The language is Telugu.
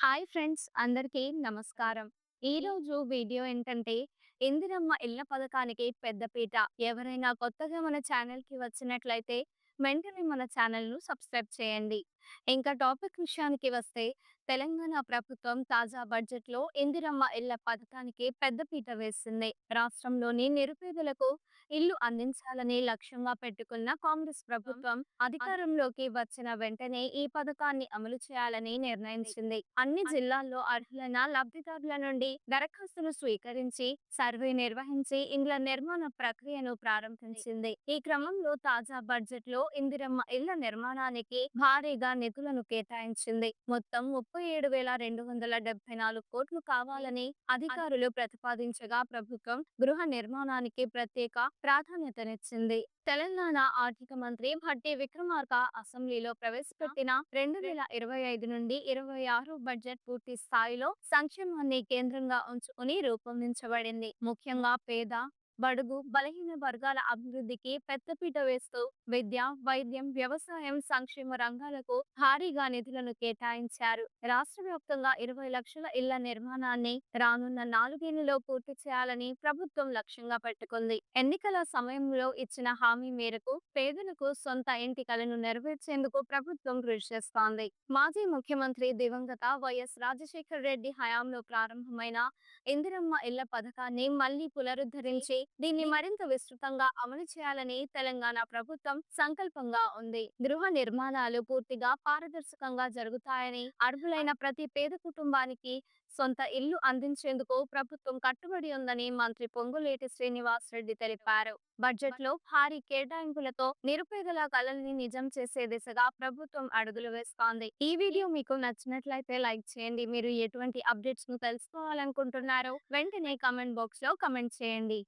హాయ్ ఫ్రెండ్స్, అందరికీ నమస్కారం. ఈరోజు వీడియో ఏంటంటే, ఇందిరమ్మ ఇళ్ల పథకానికి పెద్దపీట. ఎవరైనా కొత్తగా మన ఛానల్‌కి వచ్చినట్లయితే, వెంటనే మన ఛానల్‌ను సబ్స్క్రైబ్ చేయండి. ఇంకా టాపిక్ విషయానికి వస్తే, తెలంగాణ ప్రభుత్వం తాజా బడ్జెట్‌లో ఇందిరమ్మ ఇళ్ల పథకానికి పెద్దపీట వేసింది. రాష్ట్రంలోని నిరుపేదలకు ఇల్లు అందించాలని లక్ష్యంగా పెట్టుకున్న కాంగ్రెస్ ప్రభుత్వం అధికారంలోకి వచ్చిన వెంటనే ఈ పథకాన్ని అమలు చేయాలని నిర్ణయించింది. అన్ని జిల్లాల్లో అర్హులైన లబ్ధిదారుల నుండి దరఖాస్తులు స్వీకరించి సర్వే నిర్వహించి ఇండ్ల నిర్మాణ ప్రక్రియను ప్రారంభించింది. ఈ క్రమంలో తాజా బడ్జెట్ లో ఇందిరమ్మ ఇళ్ల నిర్మాణానికి భారీగా నిధులను కేటాయించింది. మొత్తం 37,274 కోట్లు కావాలని అధికారులు ప్రతిపాదించగా ప్రభుత్వం గృహ నిర్మాణానికి ప్రత్యేక ప్రాధాన్యతనిచ్చింది. తెలంగాణ ఆర్థిక మంత్రి భట్టి విక్రమార్క అసెంబ్లీలో ప్రవేశపెట్టిన 2025 నుండి 26 బడ్జెట్ పూర్తి స్థాయిలో సంక్షేమాన్ని కేంద్రంగా ఉంచుకుని రూపొందించబడింది. ముఖ్యంగా పేద, బడుగు, బలహీన వర్గాల అభివృద్ధికి పెద్దపీట వేస్తూ విద్య, వైద్యం, వ్యవసాయం, సంక్షేమ రంగాలకు భారీగా నిధులను కేటాయించారు. రాష్ట్ర వ్యాప్తంగా 20 లక్షల ఇళ్ల నిర్మాణాన్ని రానున్న 4 ఏళ్లలో పూర్తి చేయాలని ప్రభుత్వం లక్ష్యంగా పెట్టుకుంది. ఎన్నికల సమయంలో ఇచ్చిన హామీ మేరకు పేదలకు సొంత ఇంటి కలను నెరవేర్చేందుకు ప్రభుత్వం కృషి చేస్తోంది. మాజీ ముఖ్యమంత్రి దివంగత వైఎస్ రాజశేఖర రెడ్డి హయాంలో ప్రారంభమైన ఇందిరమ్మ ఇళ్ల పథకాన్ని మళ్లీ పునరుద్ధరించి దీన్ని మరింత విస్తృతంగా అమలు చేయాలని తెలంగాణ ప్రభుత్వం సంకల్పంగా ఉంది. గృహ నిర్మాణాలు పూర్తిగా పారదర్శకంగా జరుగుతాయని, అర్హులైన ప్రతి పేద కుటుంబానికి సొంత ఇల్లు అందించేందుకు ప్రభుత్వం కట్టుబడి ఉందని మంత్రి పొంగులేటి శ్రీనివాస్ రెడ్డి తెలిపారు. బడ్జెట్ లో భారీ కేటాయింపులతో నిరుపేదల కలల్ని నిజం చేసే దిశగా ప్రభుత్వం అడుగులు వేస్తోంది. ఈ వీడియో మీకు నచ్చినట్లయితే లైక్ చేయండి. మీరు ఎటువంటి అప్డేట్స్ ను తెలుసుకోవాలనుకుంటున్నారో వెంటనే కామెంట్ బాక్స్ లో కామెంట్ చేయండి.